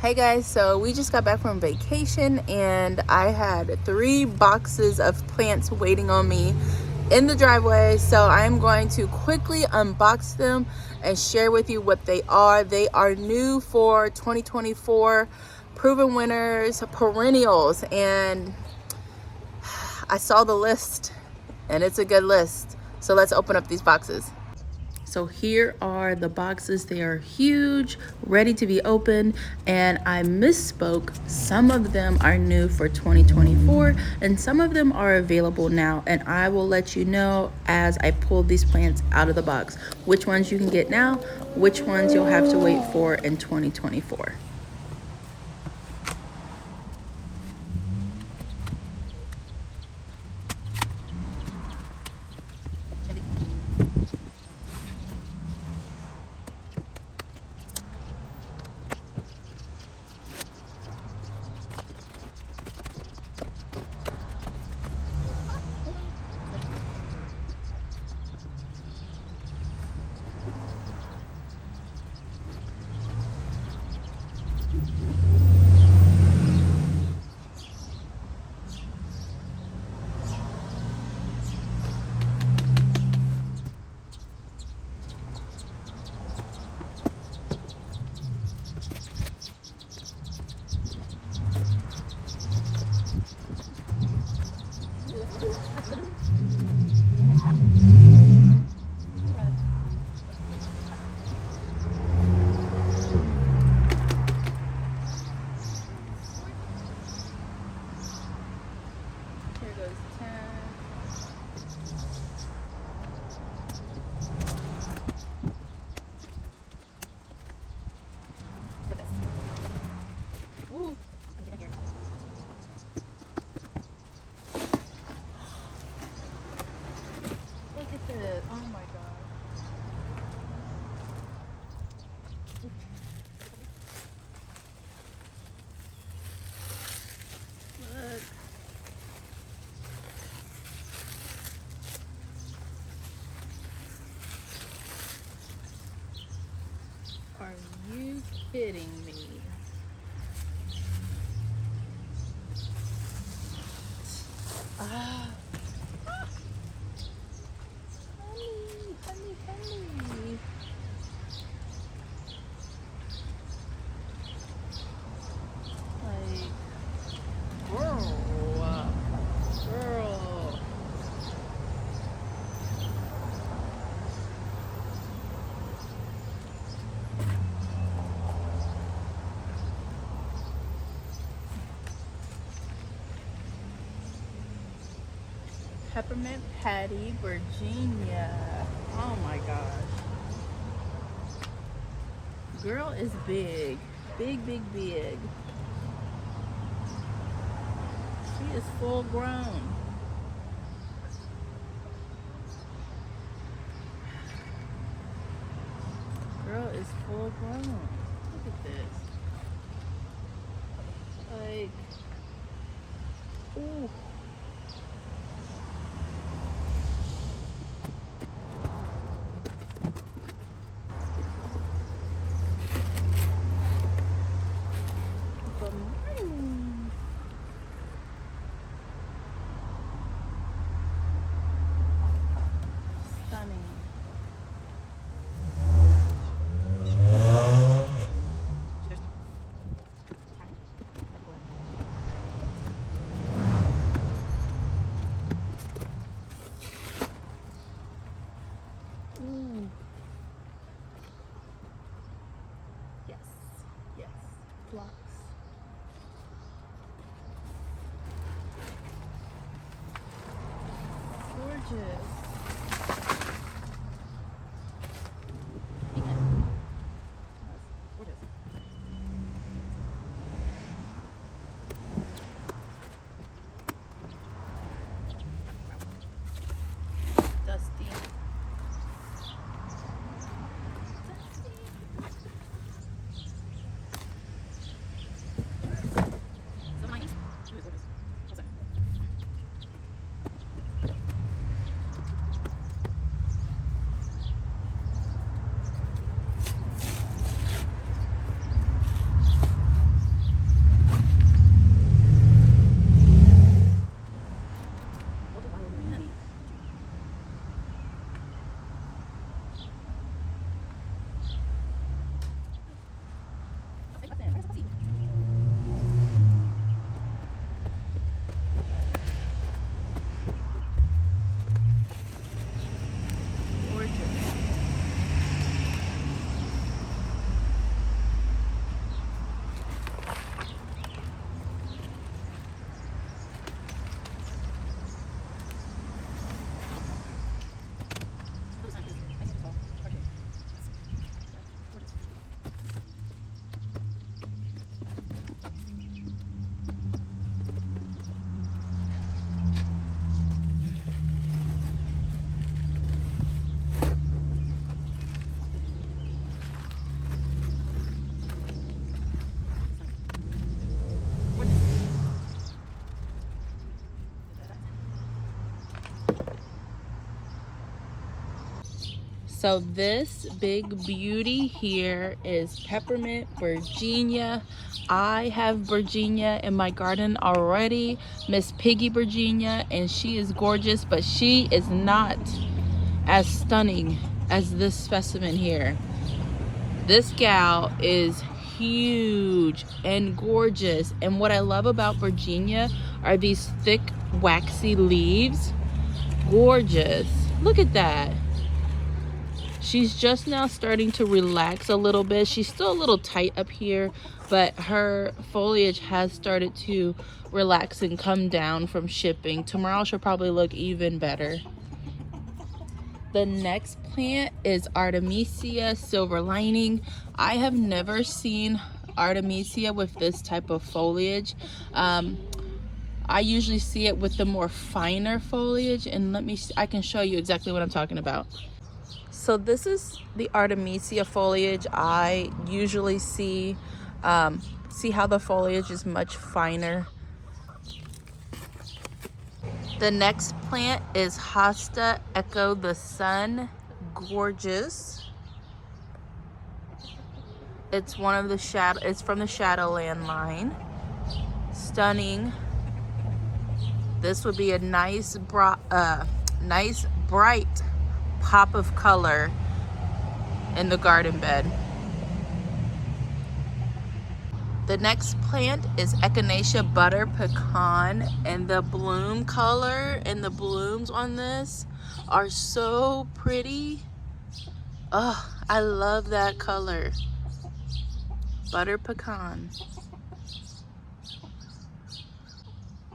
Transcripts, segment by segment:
Hey guys, so we just got back from vacation and I had 3 boxes of plants waiting on me in the driveway. So I'm going to quickly unbox them and share with you what they are. They are new for 2024, proven winners, perennials, and I saw the list and it's a good list. So let's open up these boxes. So here are the boxes. They are huge, ready to be opened, and I misspoke. Some of them are new for 2024 and some of them are available now, and I will let you know as I pull these plants out of the box which ones you can get now, which ones you'll have to wait for in 2024. Here goes 10. Ooh. Look at this. Oh my god. Look. Are you kidding me? Ah. Honey. Like, girl. Peppermint Patty, Virginia. Oh my gosh. Girl is big. Big. She is full grown. Girl is full grown. Look at this. Like, ooh. Good morning. Stunning. Ooh. Yes. Flocks. Gorgeous. Dusty. So this big beauty here is Peppermint Virginia. I have Virginia in my garden already, Miss Piggy Virginia, and she is gorgeous, but she is not as stunning as this specimen here. This gal is huge and gorgeous, and what I love about Virginia are these thick waxy leaves. Gorgeous. Look at that. She's just now starting to relax a little bit. She's still a little tight up here, but her foliage has started to relax and come down from shipping. Tomorrow she'll probably look even better. The next plant is Artemisia silver lining. I have never seen Artemisia with this type of foliage. I usually see it with the more finer foliage, and I can show you exactly what I'm talking about. So this is the Artemisia foliage I usually see. See how the foliage is much finer. The next plant is Hosta Echo the Sun. Gorgeous. It's one of the it's from the Shadowland line. Stunning. This would be a nice bright pop of color in the garden bed. The next plant is Echinacea Butter Pecan, and the bloom color and the blooms on this are so pretty. Oh, I love that color. Butter Pecan.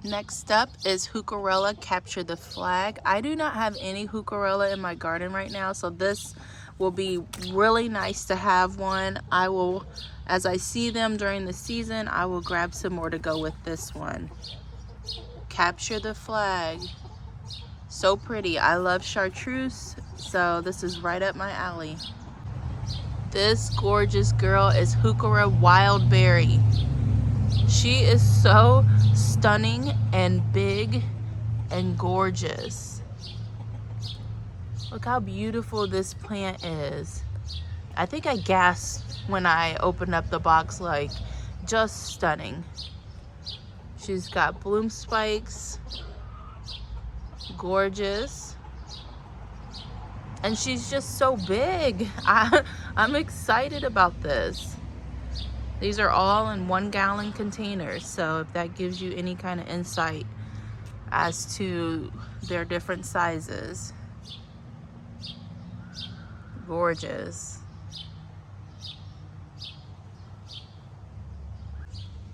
Next up is Heucherella Capture the Flag. I do not have any Heucherella in my garden right now, so this will be really nice to have one. I will, as I see them during the season, I will grab some more to go with this one. Capture the Flag. So pretty. I love chartreuse, so this is right up my alley. This gorgeous girl is Heuchera Wildberry. She is so stunning and big and gorgeous. Look how beautiful this plant is. I think I gasped when I opened up the box, like, just stunning. She's got bloom spikes. Gorgeous. And she's just so big. I'm excited about this. These are all in 1 gallon containers, so if that gives you any kind of insight as to their different sizes. Gorgeous.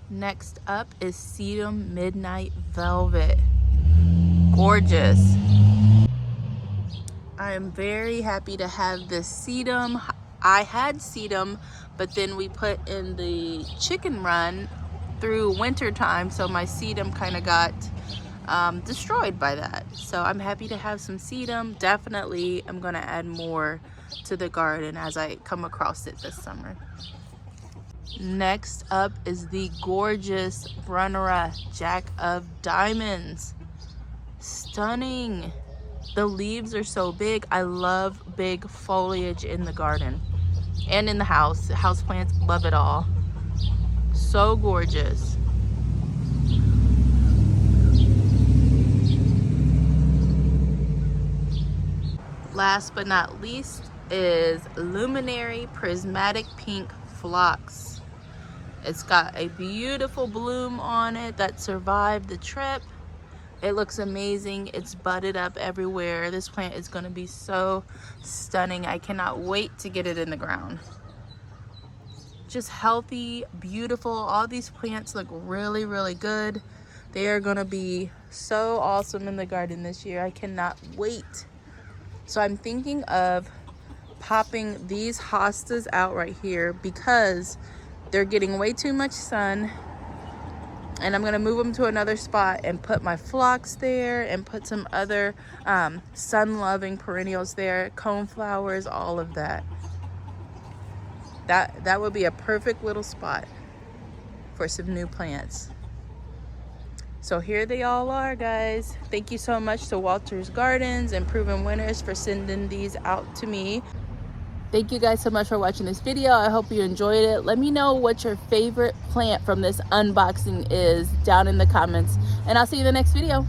Next up is Sedum Midnight Velvet. Gorgeous. I am very happy to have this sedum. I had sedum, but then we put in the chicken run through winter time, so my sedum kind of got destroyed by that. So I'm happy to have some sedum. Definitely I'm gonna add more to the garden as I come across it this summer. Next up is the gorgeous Brunnera Jack of Diamonds. Stunning. The leaves are so big. I love big foliage in the garden and in the house. House plants, love it all. So gorgeous. Last but not least is Luminary Prismatic Pink Phlox. It's got a beautiful bloom on it that survived the trip. It looks amazing. It's budded up everywhere. This plant is going to be so stunning. I cannot wait to get it in the ground. Just healthy, beautiful. All these plants look really, really good. They are going to be so awesome in the garden this year. I cannot wait. So I'm thinking of popping these hostas out right here because they're getting way too much sun. And I'm gonna move them to another spot and put my phlox there and put some other sun-loving perennials there, coneflowers, all of that. That would be a perfect little spot for some new plants. So here they all are, guys. Thank you so much to Walter's Gardens and Proven Winners for sending these out to me. Thank you guys so much for watching this video. I hope you enjoyed it. Let me know what your favorite plant from this unboxing is down in the comments, and I'll see you in the next video.